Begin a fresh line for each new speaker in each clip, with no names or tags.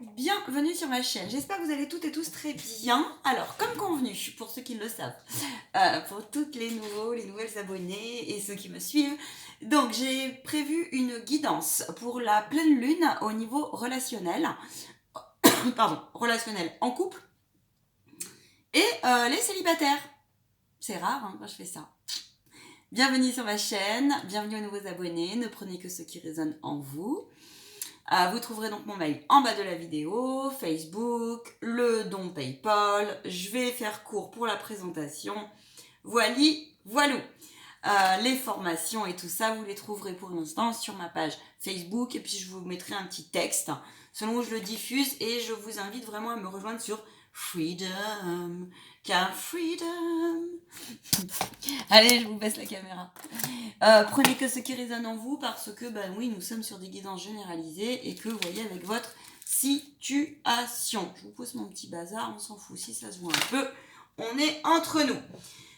Bienvenue sur ma chaîne, j'espère que vous allez toutes et tous très bien. Alors, comme convenu, pour ceux qui le savent, pour toutes les nouvelles abonnées et ceux qui me suivent, donc j'ai prévu une guidance pour la pleine lune au niveau relationnel, pardon, relationnel en couple et les célibataires. C'est rare hein, quand je fais ça. Bienvenue sur ma chaîne, bienvenue aux nouveaux abonnés, ne prenez que ce qui résonne en vous. Vous trouverez donc mon mail en bas de la vidéo, Facebook, le don PayPal. Je vais faire court pour la présentation. Voilou. Les formations et tout ça, vous les trouverez pour l'instant sur ma page Facebook. Et puis je vous mettrai un petit texte selon où je le diffuse. Et je vous invite vraiment à me rejoindre sur Freedom. Car Freedom. Allez, je vous baisse la caméra. Prenez que ce qui résonne en vous parce que, ben oui, nous sommes sur des guidances généralisées et que vous voyez avec votre situation. Je vous pose mon petit bazar, on s'en fout si ça se voit un peu. On est entre nous.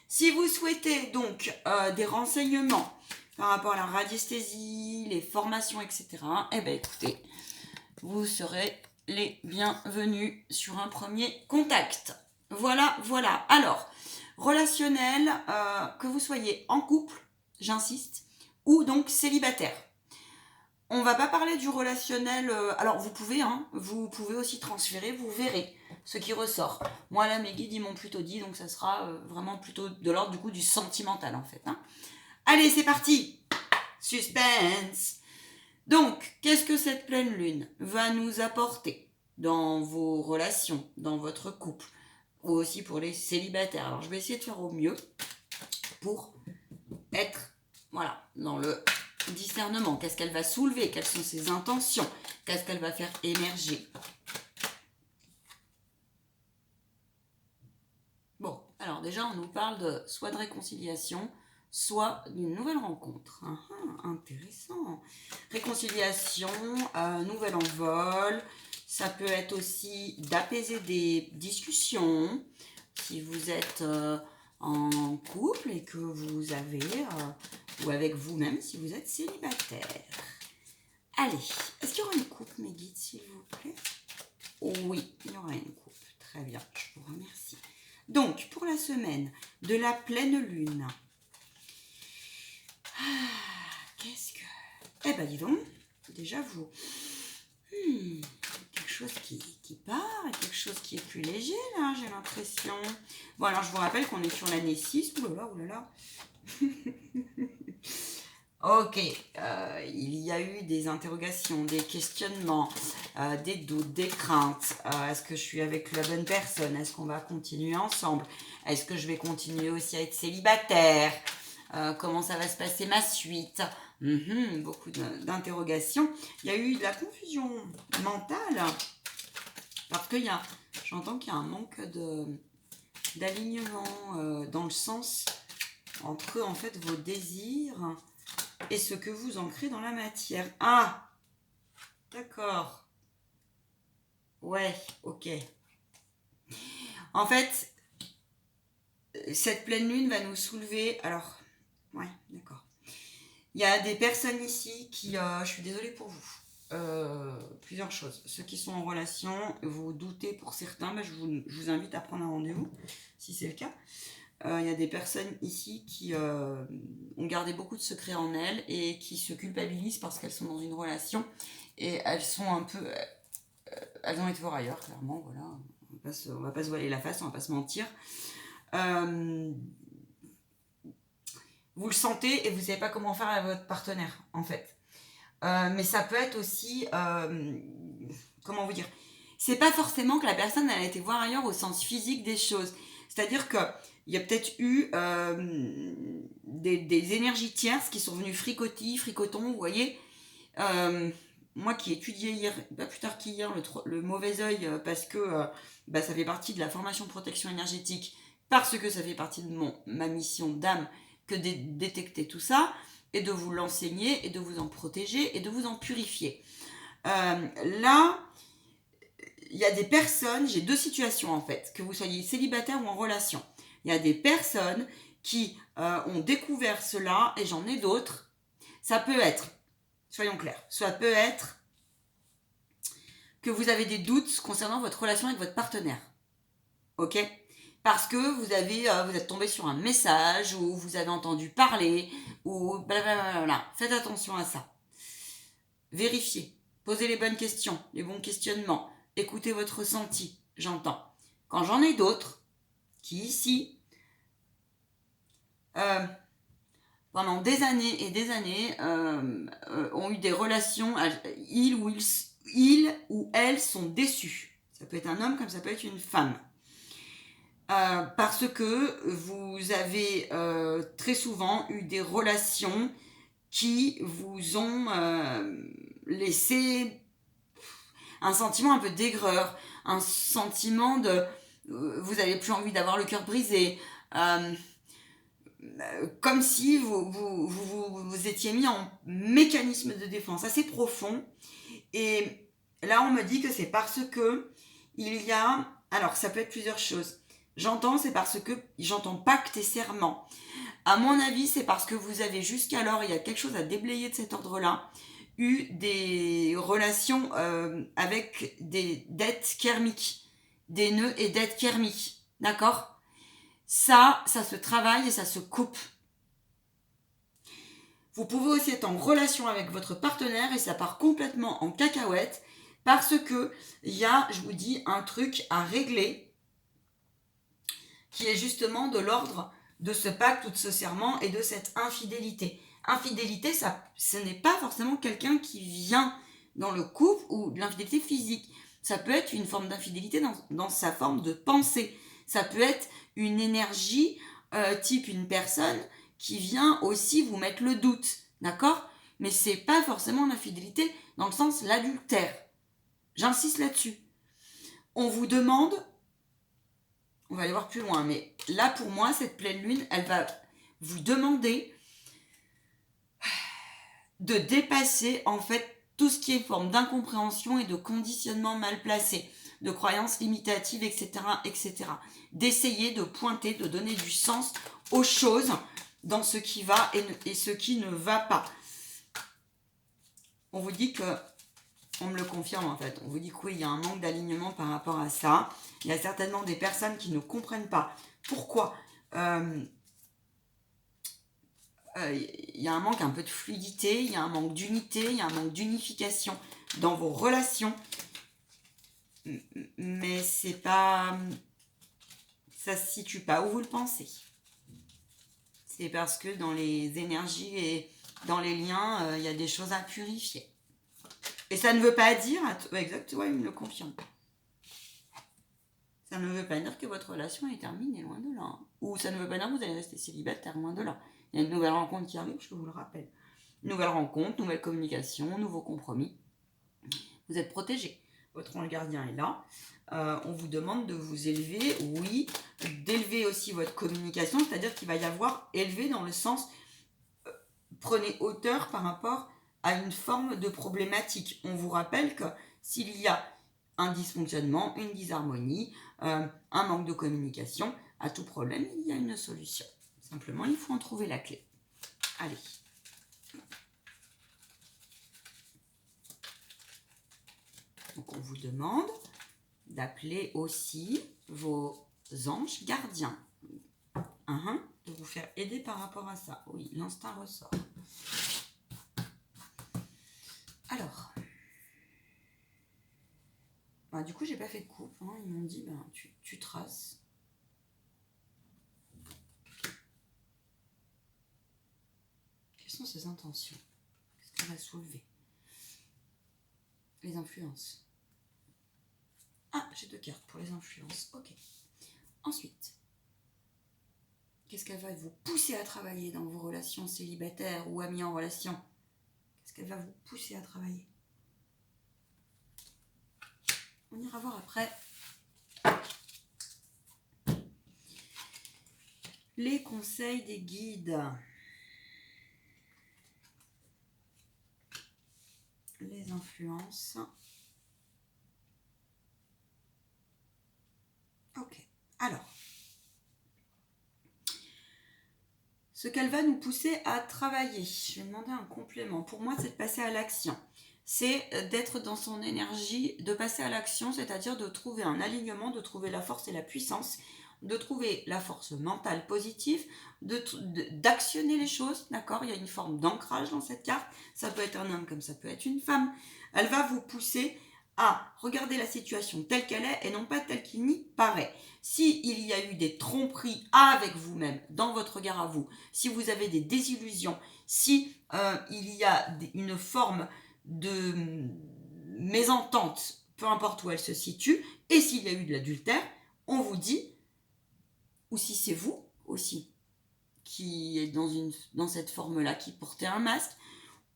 Si vous souhaitez donc des renseignements par rapport à la radiesthésie, les formations, etc., eh ben écoutez, vous serez les bienvenus sur un premier contact. Voilà. Alors, relationnel, que vous soyez en couple, j'insiste, ou donc célibataire. On va pas parler du relationnel, alors vous pouvez aussi transférer, vous verrez ce qui ressort. Moi là mes guides ils m'ont plutôt dit, donc ça sera vraiment plutôt de l'ordre du coup du sentimental en fait. Allez c'est parti, suspense. Donc qu'est-ce que cette pleine lune va nous apporter dans vos relations, dans votre couple, ou aussi pour les célibataires. Alors je vais essayer de faire au mieux pour être dans le discernement. Qu'est-ce qu'elle va soulever? Quelles sont ses intentions? Qu'est-ce qu'elle va faire émerger? Bon, alors déjà on nous parle soit de réconciliation, soit d'une nouvelle rencontre. Intéressant. Réconciliation, nouvel envol. Ça peut être aussi d'apaiser des discussions. Si vous êtes en couple et que vous avez, ou avec vous-même si vous êtes célibataire. Allez, est-ce qu'il y aura une coupe, mes guides, s'il vous plaît? Oui, il y aura une coupe. Très bien, je vous remercie. Donc, pour la semaine de la pleine lune, qu'est-ce que... Eh ben, dis donc, déjà vous... quelque chose qui part et quelque chose qui est plus léger, là, j'ai l'impression. Bon, alors, je vous rappelle qu'on est sur l'année 6. Oulala. Ok, il y a eu des interrogations, des questionnements, des doutes, des craintes. Est-ce que je suis avec la bonne personne? Est-ce qu'on va continuer ensemble? Est-ce que je vais continuer aussi à être célibataire? Comment ça va se passer ma suite? Beaucoup d'interrogations. Il y a eu de la confusion mentale parce que j'entends qu'il y a un manque d'alignement dans le sens entre en fait vos désirs et ce que vous ancrez dans la matière. Ah, d'accord. Ouais, ok. En fait, cette pleine lune va nous soulever. Alors, ouais, d'accord. Il y a des personnes ici qui, je suis désolée pour vous. Plusieurs choses. Ceux qui sont en relation, vous doutez pour certains, je vous invite à prendre un rendez-vous, si c'est le cas. Il y a des personnes ici qui ont gardé beaucoup de secrets en elles et qui se culpabilisent parce qu'elles sont dans une relation et elles sont un peu... elles ont été voir ailleurs, clairement, voilà. On va pas se voiler la face, on va pas se mentir. Vous le sentez et vous savez pas comment faire avec votre partenaire, en fait. Mais ça peut être aussi... comment vous dire? C'est pas forcément que la personne elle a été voir ailleurs au sens physique des choses. C'est-à-dire que il y a peut-être eu des énergies tierces qui sont venues fricotons, vous voyez. Moi qui étudiais hier, pas plus tard qu'hier, le mauvais œil, parce que ça fait partie de la formation de protection énergétique, parce que ça fait partie de ma mission d'âme, que de détecter tout ça, et de vous l'enseigner, et de vous en protéger, et de vous en purifier. Là, il y a des personnes, j'ai deux situations en fait, que vous soyez célibataire ou en relation. Il y a des personnes qui ont découvert cela, et j'en ai d'autres. Ça peut être, soyons clairs, ça peut être que vous avez des doutes concernant votre relation avec votre partenaire. Ok ? Parce que vous êtes tombé sur un message, ou vous avez entendu parler, ou blablabla. Faites attention à ça. Vérifiez. Posez les bonnes questions, les bons questionnements. Écoutez votre ressenti, j'entends. Quand j'en ai d'autres, qui ici, pendant des années et des années, ont eu des relations, il ou elles sont déçus. Ça peut être un homme comme ça peut être une femme. Parce que vous avez très souvent eu des relations qui vous ont laissé un sentiment un peu d'aigreur, un sentiment de... vous n'avez plus envie d'avoir le cœur brisé, comme si vous étiez mis en mécanisme de défense assez profond. Et là, on me dit que c'est parce que il y a... Alors, ça peut être plusieurs choses. C'est parce que j'entends pacte et serment. À mon avis, c'est parce que vous avez jusqu'alors, il y a quelque chose à déblayer de cet ordre-là, eu des relations avec des dettes karmiques, des nœuds et dettes karmiques. D'accord ? Ça se travaille et ça se coupe. Vous pouvez aussi être en relation avec votre partenaire et ça part complètement en cacahuète parce que il y a, je vous dis, un truc à régler qui est justement de l'ordre de ce pacte ou de ce serment et de cette infidélité. Infidélité, ce n'est pas forcément quelqu'un qui vient dans le couple ou de l'infidélité physique. Ça peut être une forme d'infidélité dans sa forme de pensée. Ça peut être une énergie type une personne qui vient aussi vous mettre le doute. D'accord ? Mais c'est pas forcément l'infidélité dans le sens l'adultère. J'insiste là-dessus. On vous demande... On va aller voir plus loin, mais là pour moi, cette pleine lune, elle va vous demander de dépasser en fait tout ce qui est forme d'incompréhension et de conditionnement mal placé, de croyances limitatives, etc., etc. D'essayer de pointer, de donner du sens aux choses dans ce qui va et ce qui ne va pas. On vous dit que, on me le confirme en fait, on vous dit que oui, il y a un manque d'alignement par rapport à ça. Il y a certainement des personnes qui ne comprennent pas pourquoi il y a un manque un peu de fluidité, il y a un manque d'unité, il y a un manque d'unification dans vos relations. Mais c'est pas... ça se situe pas où vous le pensez. C'est parce que dans les énergies et dans les liens, il y a des choses à purifier. Et ça ne veut pas dire... Exactement, il me le confirme. Ça ne veut pas dire que votre relation est terminée, loin de là. Ou ça ne veut pas dire que vous allez rester célibataire, loin de là. Il y a une nouvelle rencontre qui arrive, je vous le rappelle. Nouvelle rencontre, nouvelle communication, nouveau compromis. Vous êtes protégé. Votre ange gardien est là. On vous demande de vous élever, oui, d'élever aussi votre communication, c'est-à-dire qu'il va y avoir élevé dans le sens prenez hauteur par rapport à une forme de problématique. On vous rappelle que s'il y a un dysfonctionnement, une disharmonie, un manque de communication, à tout problème, il y a une solution. Simplement, il faut en trouver la clé. Allez. Donc, on vous demande d'appeler aussi vos anges gardiens. De vous faire aider par rapport à ça. Oui, l'instinct ressort. Alors... du coup, j'ai pas fait de coupe. Ils m'ont dit, tu traces. Quelles sont ses intentions? Qu'est-ce qu'elle va soulever? Les influences. J'ai 2 cartes pour les influences. Ok. Ensuite, qu'est-ce qu'elle va vous pousser à travailler dans vos relations célibataires ou amis en relation? Qu'est-ce qu'elle va vous pousser à travailler? On ira voir après. Les conseils des guides. Les influences. Ok. Alors. Ce qu'elle va nous pousser à travailler. Je vais demander un complément. Pour moi, c'est de passer à l'action. c'est d'être dans son énergie, de passer à l'action, c'est-à-dire de trouver un alignement, de trouver la force et la puissance, de trouver la force mentale positive, d'actionner les choses, d'accord? Il y a une forme d'ancrage dans cette carte, ça peut être un homme comme ça peut être une femme. Elle va vous pousser à regarder la situation telle qu'elle est et non pas telle qu'il n'y paraît. Si il y a eu des tromperies avec vous-même, dans votre regard à vous, si vous avez des désillusions, si il y a une forme de mésentente, peu importe où elle se situe, et s'il y a eu de l'adultère, on vous dit, ou si c'est vous aussi qui est dans cette forme-là, qui portait un masque,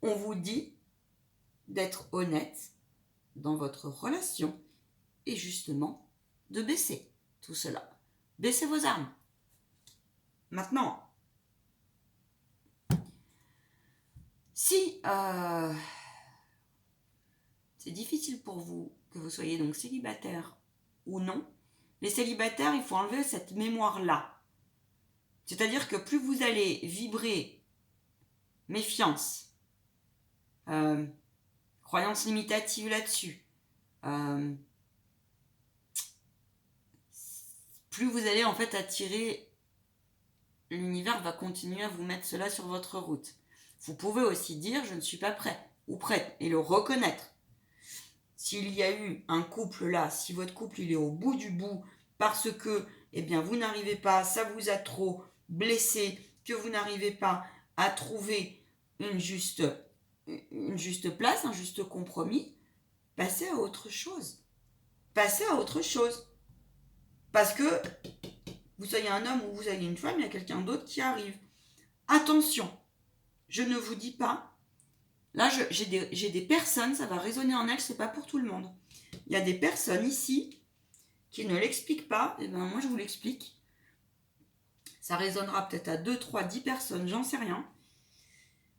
on vous dit d'être honnête dans votre relation et justement de baisser tout cela. Baissez vos armes. Maintenant, si c'est difficile pour vous, que vous soyez donc célibataire ou non, les célibataires, il faut enlever cette mémoire-là. C'est-à-dire que plus vous allez vibrer méfiance, croyance limitative là-dessus, plus vous allez en fait attirer, l'univers va continuer à vous mettre cela sur votre route. Vous pouvez aussi dire je ne suis pas prêt ou prête et le reconnaître. S'il y a eu un couple là, si votre couple il est au bout du bout parce que eh bien, vous n'arrivez pas, ça vous a trop blessé, que vous n'arrivez pas à trouver une juste place, un juste compromis, passez à autre chose. Passez à autre chose. Parce que vous soyez un homme ou vous soyez une femme, il y a quelqu'un d'autre qui arrive. Attention, je ne vous dis pas. Là, j'ai des personnes, ça va résonner en elles, c'est pas pour tout le monde. Il y a des personnes ici qui ne l'expliquent pas, et ben moi je vous l'explique. Ça résonnera peut-être à 2, 3, 10 personnes, j'en sais rien.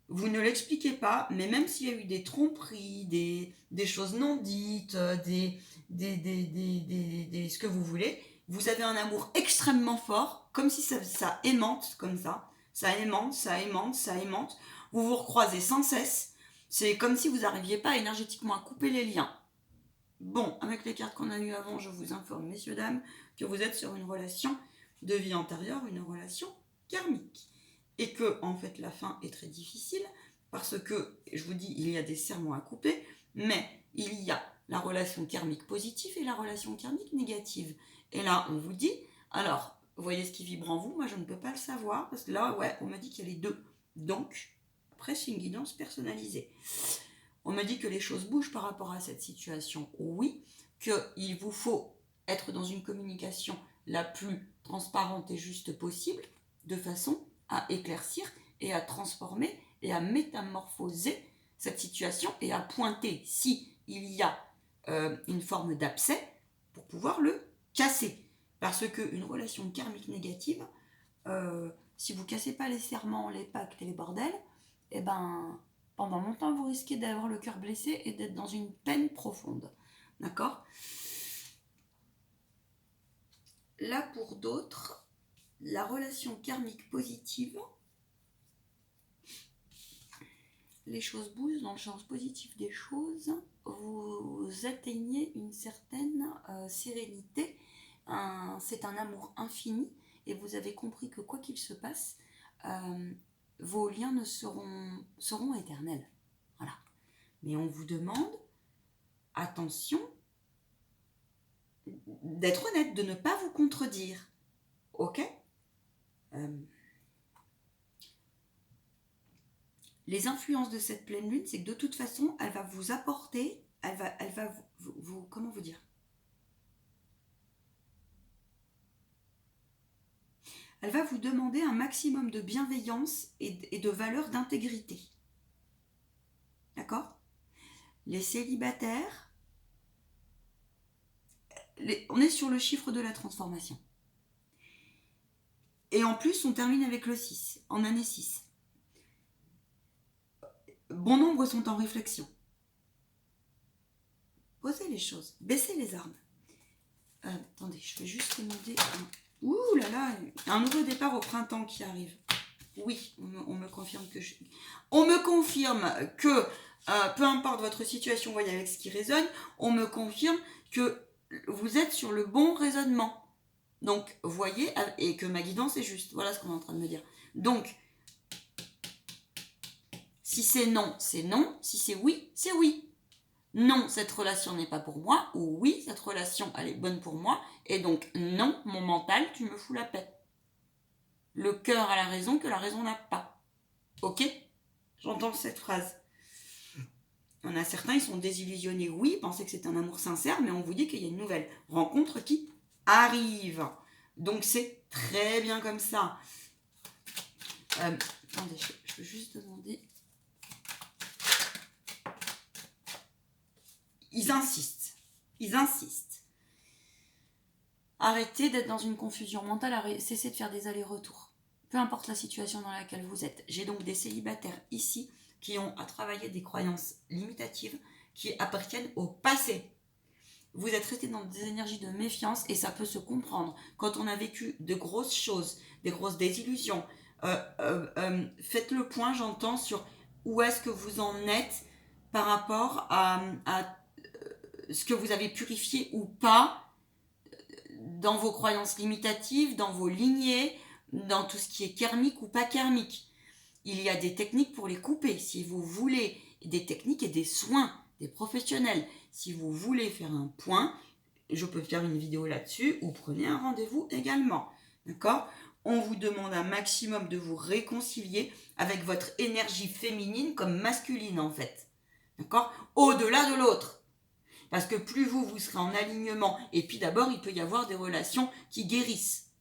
Vous ne l'expliquez pas, mais même s'il y a eu des tromperies, des choses non dites, ce que vous voulez, vous avez un amour extrêmement fort, comme si ça aimante comme ça. Ça aimante, ça aimante, ça aimante. Vous vous recroisez sans cesse. C'est comme si vous n'arriviez pas énergétiquement à couper les liens. Bon, avec les cartes qu'on a eues avant, je vous informe, messieurs, dames, que vous êtes sur une relation de vie antérieure, une relation karmique. Et que, en fait, la fin est très difficile, parce que, je vous dis, il y a des serments à couper, mais il y a la relation karmique positive et la relation karmique négative. Et là, on vous dit, alors, vous voyez ce qui vibre en vous, moi je ne peux pas le savoir, parce que là, ouais, on m'a dit qu'il y a les deux. Donc, après, c'est une guidance personnalisée. On me dit que les choses bougent par rapport à cette situation. Oui, qu'il vous faut être dans une communication la plus transparente et juste possible, de façon à éclaircir et à transformer et à métamorphoser cette situation et à pointer si il y a une forme d'abcès pour pouvoir le casser. Parce qu'une relation karmique négative, si vous ne cassez pas les serments, les pactes et les bordels, eh ben, pendant longtemps, vous risquez d'avoir le cœur blessé et d'être dans une peine profonde. D'accord ? Là, pour d'autres, la relation karmique positive, les choses bougent dans le sens positif des choses, vous atteignez une certaine sérénité, c'est un amour infini, et vous avez compris que quoi qu'il se passe, vos liens seront éternels. Voilà. Mais on vous demande, attention, d'être honnête, de ne pas vous contredire. Ok ? Les influences de cette pleine lune, c'est que de toute façon, elle va vous apporter, elle va vous comment vous dire ? Elle va vous demander un maximum de bienveillance et de valeur d'intégrité. D'accord ? Les célibataires, on est sur le chiffre de la transformation. Et en plus, on termine avec le 6, en année 6. Bon nombre sont en réflexion. Posez les choses, baissez les armes. Attendez, je vais juste demander ouh là là, un nouveau départ au printemps qui arrive. Oui, on me confirme que peu importe votre situation, voyez, avec ce qui résonne, on me confirme que vous êtes sur le bon raisonnement. Donc, voyez, et que ma guidance est juste. Voilà ce qu'on est en train de me dire. Donc, si c'est non, c'est non. Si c'est oui, c'est oui. Non, cette relation n'est pas pour moi. Ou oui, cette relation, elle est bonne pour moi. Et donc, non, mon mental, tu me fous la paix. Le cœur a la raison que la raison n'a pas. Ok? J'entends cette phrase. Il y en a certains, ils sont désillusionnés. Oui, pensaient que c'est un amour sincère, mais on vous dit qu'il y a une nouvelle rencontre qui arrive. Donc, c'est très bien comme ça. Attendez, je peux juste demander... Ils insistent. Arrêtez d'être dans une confusion mentale, cessez de faire des allers-retours. Peu importe la situation dans laquelle vous êtes. J'ai donc des célibataires ici qui ont à travailler des croyances limitatives qui appartiennent au passé. Vous êtes resté dans des énergies de méfiance et ça peut se comprendre. Quand on a vécu de grosses choses, des grosses désillusions, faites le point, j'entends, sur où est-ce que vous en êtes par rapport à ce que vous avez purifié ou pas dans vos croyances limitatives, dans vos lignées, dans tout ce qui est karmique ou pas karmique. Il y a des techniques pour les couper. Si vous voulez des techniques et des soins, des professionnels, si vous voulez faire un point, je peux faire une vidéo là-dessus ou prenez un rendez-vous également. D'accord ? On vous demande un maximum de vous réconcilier avec votre énergie féminine comme masculine en fait. D'accord ? Au-delà de l'autre. Parce que plus vous serez en alignement, et puis d'abord, il peut y avoir des relations qui guérissent,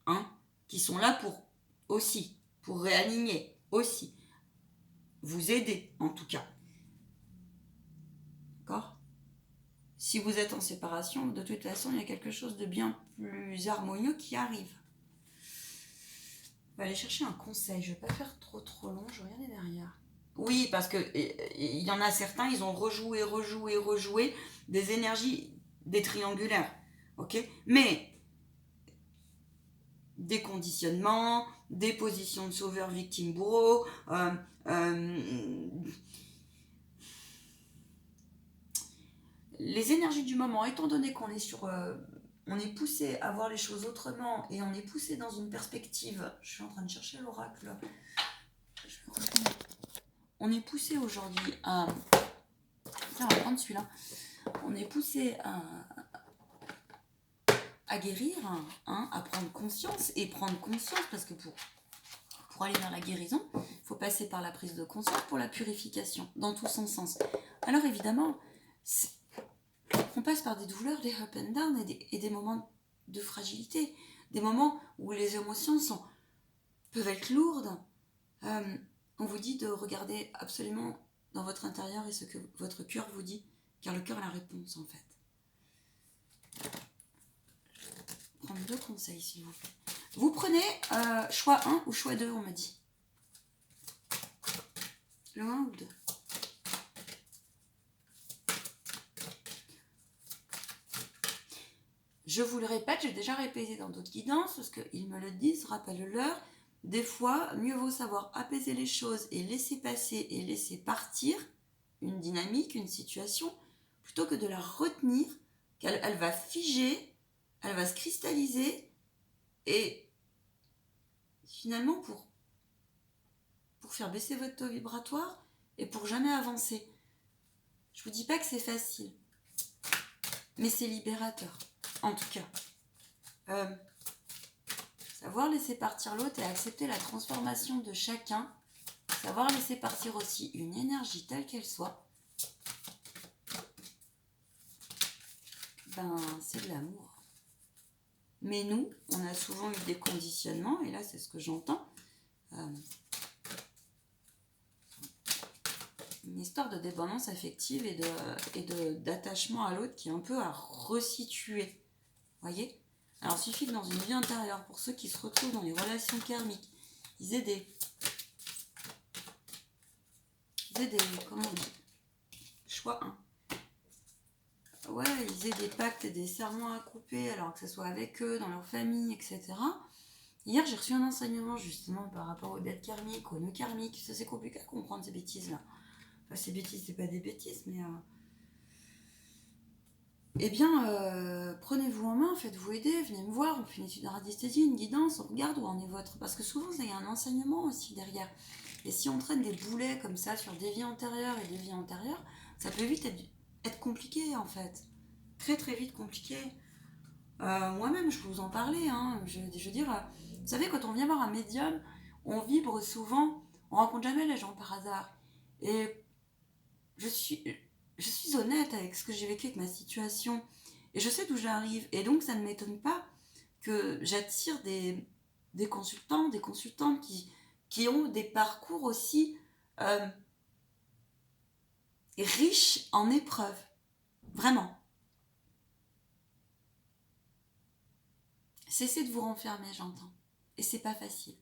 hein, qui sont là pour réaligner aussi, vous aider en tout cas. D'accord ? Si vous êtes en séparation, de toute façon, il y a quelque chose de bien plus harmonieux qui arrive. On va aller chercher un conseil, je ne vais pas faire trop long, je vais regarder derrière. Oui, parce que il y en a certains, ils ont rejoué des énergies des triangulaires, ok ? Mais des conditionnements, des positions de sauveur, victime, bourreau, les énergies du moment, étant donné qu'on est on est poussé à voir les choses autrement et on est poussé dans une perspective. Je suis en train de chercher l'oracle. On est poussé aujourd'hui à... Tiens, on va prendre celui-là. On est poussé à guérir, hein, à prendre conscience parce que pour aller vers la guérison, il faut passer par la prise de conscience pour la purification, dans tout son sens. Alors évidemment, on passe par des douleurs, des up and down et des moments de fragilité, des moments où les émotions peuvent être lourdes. On vous dit de regarder absolument dans votre intérieur et ce que votre cœur vous dit, car le cœur a la réponse en fait. Je vais prendre 2 conseils s'il vous plaît. Vous prenez choix 1 ou choix 2, on m'a dit. Le 1 ou 2. Je vous le répète, j'ai déjà répété dans d'autres guidances, parce qu'ils me le disent, rappelle-leur. Des fois, mieux vaut savoir apaiser les choses et laisser passer et laisser partir une dynamique, une situation, plutôt que de la retenir, qu'elle va figer, elle va se cristalliser, et finalement pour faire baisser votre taux vibratoire et pour jamais avancer. Je vous dis pas que c'est facile, mais c'est libérateur, en tout cas. Savoir laisser partir l'autre et accepter la transformation de chacun, savoir laisser partir aussi une énergie telle qu'elle soit, c'est de l'amour. Mais nous, on a souvent eu des conditionnements, et là c'est ce que j'entends, une histoire de dépendance affective et d'attachement à l'autre qui est un peu à resituer. Voyez ? Alors il suffit que dans une vie intérieure, pour ceux qui se retrouvent dans les relations karmiques, ils aient des comment on dit ? Choix 1. Ouais, ils aient des pactes et des serments à couper, alors que ce soit avec eux, dans leur famille, etc. Hier, j'ai reçu un enseignement justement par rapport aux dettes karmiques, aux nœuds karmiques. Ça, c'est compliqué à comprendre ces bêtises-là. Enfin, ces bêtises, c'est pas des bêtises, mais... Eh bien, prenez-vous en main, faites-vous aider, venez me voir, on fait une étude de radiesthésie, une guidance, on regarde où en est votre... Parce que souvent, il y a un enseignement aussi derrière. Et si on traîne des boulets comme ça sur des vies antérieures et des vies antérieures, ça peut vite être compliqué, en fait. Très, très vite compliqué. Moi-même, je peux vous en parler, hein. Je veux dire, vous savez, quand on vient voir un médium, on vibre souvent, on rencontre jamais les gens par hasard. Et je suis, je suis honnête avec ce que j'ai vécu avec ma situation. Et je sais d'où j'arrive. Et donc, ça ne m'étonne pas que j'attire des consultants, des consultantes qui ont des parcours aussi euh, riches en épreuves. Vraiment. Cessez de vous renfermer, j'entends. Et c'est pas facile.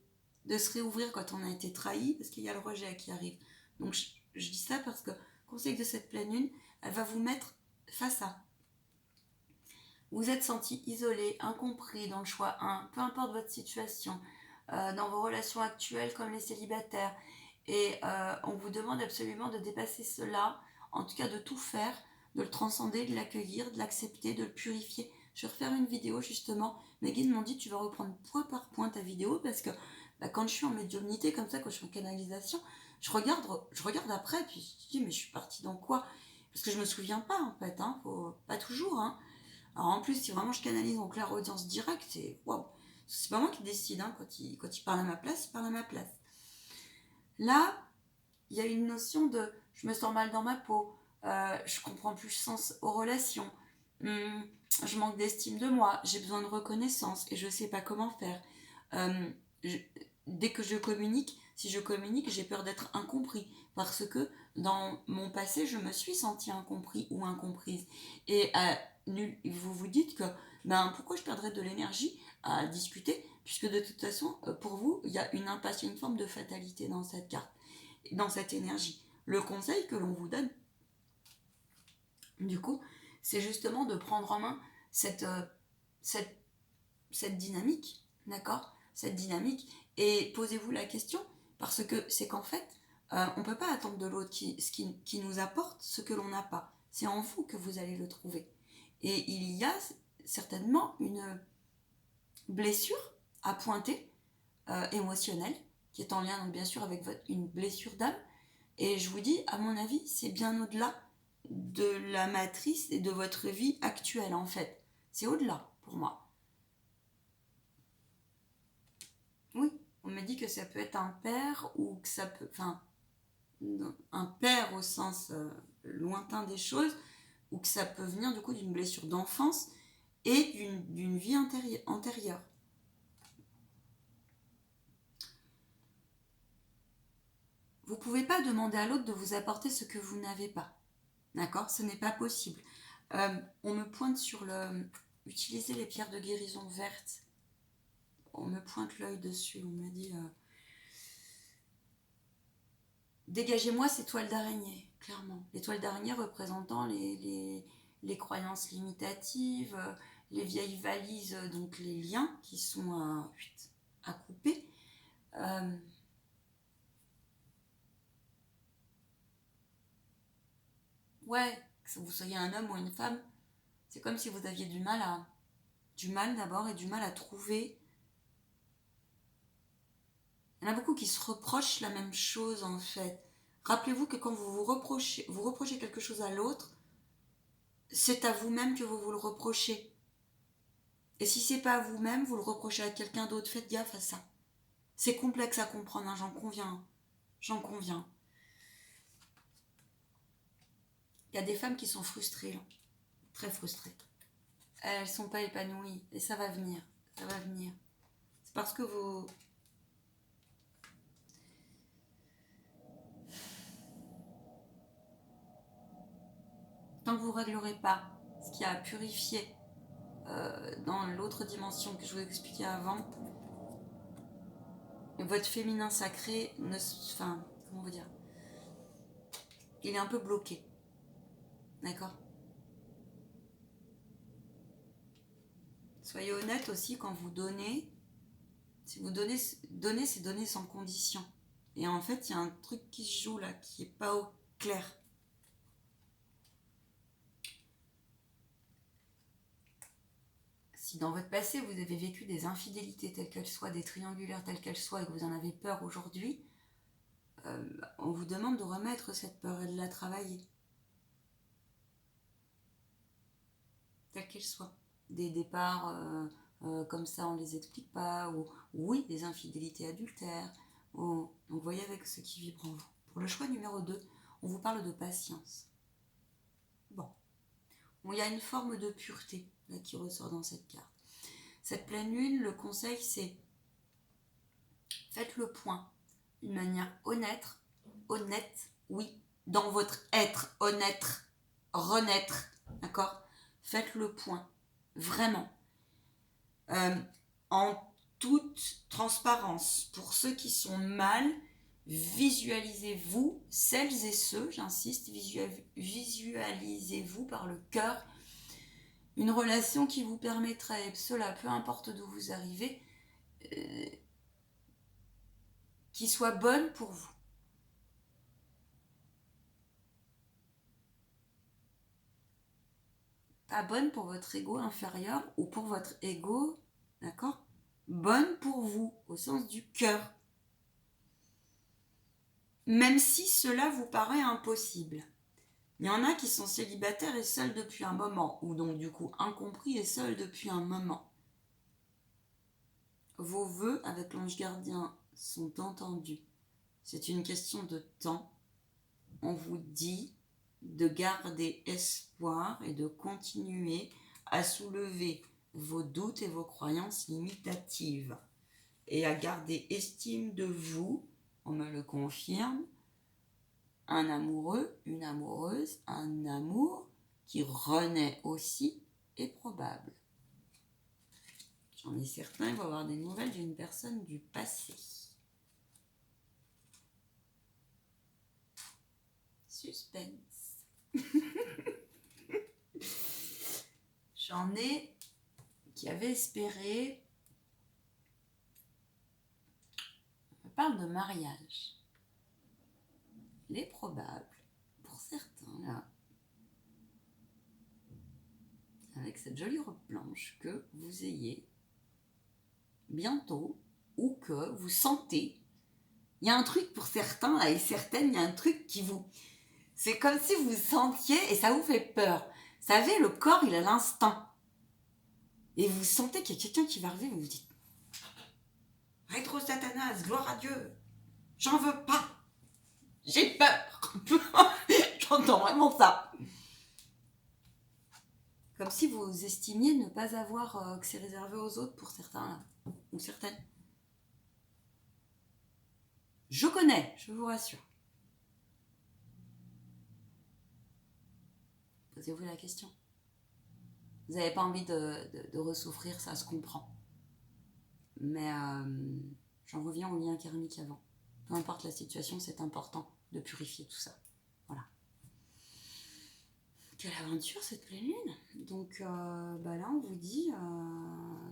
De se réouvrir quand on a été trahi, parce qu'il y a le rejet qui arrive. Donc, je dis ça parce que, conseil de cette pleine lune, elle va vous mettre face à. Vous êtes senti isolé, incompris dans le choix 1, peu importe votre situation, dans vos relations actuelles comme les célibataires. Et on vous demande absolument de dépasser cela, en tout cas de tout faire, de le transcender, de l'accueillir, de l'accepter, de le purifier. Je vais refaire une vidéo justement. Mes guides m'ont dit tu vas reprendre point par point ta vidéo parce que quand je suis en médiumnité comme ça, quand je suis en canalisation, je regarde après puis je me dis mais je suis partie dans quoi? Parce que je me souviens pas en fait, hein, pas toujours. Hein. Alors en plus, si vraiment je canalise en clairaudience directe, c'est waouh. C'est pas moi qui décide, hein. Quand il parle à ma place, il parle à ma place. Là, il y a une notion de je me sens mal dans ma peau, je comprends plus sens aux relations, hum, je manque d'estime de moi, j'ai besoin de reconnaissance et je sais pas comment faire. Euh, je- Dès que je communique, si je communique, j'ai peur d'être incompris parce que dans mon passé, je me suis sentie incompris ou incomprise. Et vous vous dites que pourquoi je perdrais de l'énergie à discuter puisque de toute façon, pour vous, il y a une impasse, une forme de fatalité dans cette carte, dans cette énergie. Le conseil que l'on vous donne, du coup, c'est justement de prendre en main cette, cette, cette dynamique, d'accord? Cette dynamique, et posez-vous la question, parce que c'est qu'en fait, on ne peut pas attendre de l'autre qui nous apporte ce que l'on n'a pas. C'est en vous que vous allez le trouver. Et il y a certainement une blessure à pointer, émotionnelle, qui est en lien donc bien sûr avec une blessure d'âme. Et je vous dis, à mon avis, c'est bien au-delà de la matrice et de votre vie actuelle en fait. C'est au-delà pour moi. Oui, on me dit que ça peut être un père ou que ça peut... Enfin, un père au sens lointain des choses, ou que ça peut venir du coup d'une blessure d'enfance et d'une vie antérieure. Vous ne pouvez pas demander à l'autre de vous apporter ce que vous n'avez pas. D'accord? Ce n'est pas possible. On me pointe sur le... Utiliser les pierres de guérison vertes. On me pointe l'œil dessus. On me dit... Dégagez-moi ces toiles d'araignée, clairement. Les toiles d'araignée représentant les croyances limitatives, les vieilles valises, donc les liens qui sont à couper. Ouais, que vous soyez un homme ou une femme, c'est comme si vous aviez du mal d'abord et du mal à trouver. Il y en a beaucoup qui se reprochent la même chose en fait. Rappelez-vous que quand vous reprochez quelque chose à l'autre, c'est à vous-même que vous le reprochez. Et si c'est pas à vous-même, vous le reprochez à quelqu'un d'autre. Faites gaffe à ça. C'est complexe à comprendre, hein, j'en conviens. J'en conviens. Il y a des femmes qui sont frustrées, là. Très frustrées. Elles sont pas épanouies. Et ça va venir. Ça va venir. C'est parce que vous... Tant que vous ne réglerez pas ce qui a purifié dans l'autre dimension que je vous expliquais avant, votre féminin sacré ne... Enfin, comment vous dire, il est un peu bloqué. D'accord? Soyez honnête aussi quand vous donnez. Si vous donnez, c'est donner sans condition. Et en fait, il y a un truc qui se joue là, qui est pas clair. Si dans votre passé, vous avez vécu des infidélités telles qu'elles soient, des triangulaires telles qu'elles soient, et que vous en avez peur aujourd'hui, on vous demande de remettre cette peur et de la travailler. Telle qu'elle soit. Des départs comme ça, on ne les explique pas, ou oui, des infidélités adultères. Donc voyez avec ce qui vibre en vous. Pour le choix numéro 2, on vous parle de patience. Bon, il y a une forme de pureté là, qui ressort dans cette carte. Cette pleine lune, le conseil, c'est faites le point d'une manière honnête, oui, dans votre être, honnête, renaître, d'accord? Faites le point, vraiment. En toute transparence, pour ceux qui sont mal, visualisez-vous, celles et ceux, j'insiste, visualisez-vous par le cœur, une relation qui vous permettrait, cela, peu importe d'où vous arrivez, qui soit bonne pour vous. Pas bonne pour votre ego inférieur ou pour votre ego, d'accord? Bonne pour vous, au sens du cœur. Même si cela vous paraît impossible. Il y en a qui sont célibataires et seuls depuis un moment, ou donc du coup incompris et seuls depuis un moment. Vos vœux avec l'ange gardien sont entendus. C'est une question de temps. On vous dit de garder espoir et de continuer à soulever vos doutes et vos croyances limitatives et à garder estime de vous, on me le confirme, un amoureux, une amoureuse, un amour qui renaît aussi est probable. J'en ai certains, il va y avoir des nouvelles d'une personne du passé. Suspense. J'en ai qui avaient espéré. On parle de mariage. Il est probable, pour certains, là, avec cette jolie robe blanche, que vous ayez bientôt, ou que vous sentez, il y a un truc pour certains, là, et certaines, il y a un truc qui vous... C'est comme si vous sentiez, et ça vous fait peur. Vous savez, le corps, il a l'instinct. Et vous sentez qu'il y a quelqu'un qui va arriver, vous vous dites Rétro Satanas, gloire à Dieu, j'en veux pas, j'ai peur. J'entends vraiment ça. Comme si vous estimiez ne pas avoir que c'est réservé aux autres pour certains, là, ou certaines. Je connais, je vous rassure. Posez-vous la question. Vous n'avez pas envie de ressouffrir, ça se comprend. Mais j'en reviens au lien karmique avant. Peu importe la situation, c'est important de purifier tout ça. Voilà. Quelle aventure cette pleine lune. Donc là, on vous dit,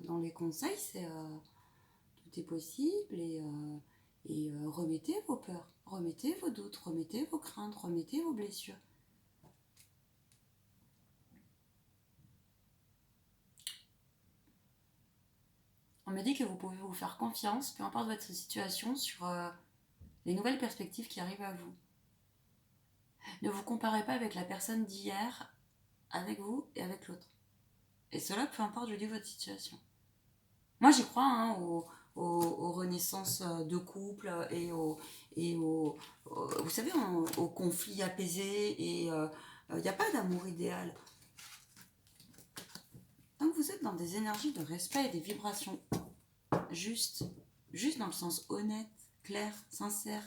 dans les conseils, c'est tout est possible et remettez vos peurs, remettez vos doutes, remettez vos craintes, remettez vos blessures. On me dit que vous pouvez vous faire confiance, peu importe votre situation, sur les nouvelles perspectives qui arrivent à vous. Ne vous comparez pas avec la personne d'hier, avec vous et avec l'autre. Et cela, peu importe, je dis, votre situation. Moi, j'y crois, hein, aux renaissances de couple et vous savez, aux conflits apaisés. Et il n'y a pas d'amour idéal. Tant que vous êtes dans des énergies de respect et des vibrations justes, juste dans le sens honnête, clair, sincère.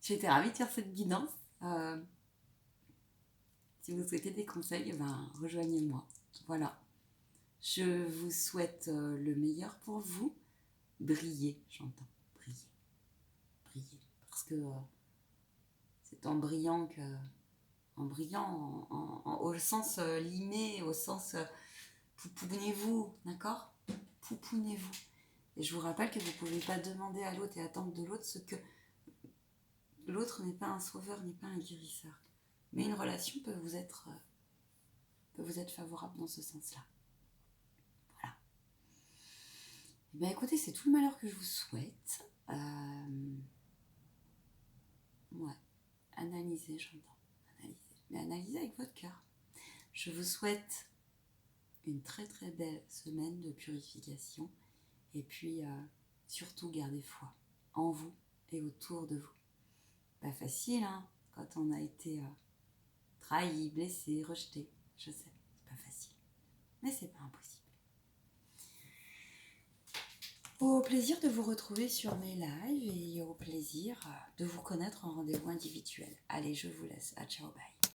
J'ai été ravie de faire cette guidance. Si vous souhaitez des conseils, rejoignez-moi. Voilà. Je vous souhaite le meilleur pour vous. Brillez, j'entends. Brillez. Brillez. Parce que c'est en brillant que... En brillant, au sens limé, au sens... poupounez-vous, d'accord? Poupounez-vous. Et je vous rappelle que vous ne pouvez pas demander à l'autre et attendre de l'autre ce que l'autre n'est pas un sauveur, n'est pas un guérisseur. Mais une relation peut vous être favorable dans ce sens-là. Voilà. Et bien écoutez, c'est tout le malheur que je vous souhaite. Ouais. Analysez, j'entends. Analysez. Mais analysez avec votre cœur. Je vous souhaite une très très belle semaine de purification. Et puis, surtout, gardez foi en vous et autour de vous. Pas facile, hein, quand on a été trahi, blessé, rejeté. Je sais, c'est pas facile. Mais c'est pas impossible. Au plaisir de vous retrouver sur mes lives et au plaisir de vous connaître en rendez-vous individuel. Allez, je vous laisse. À ciao, bye.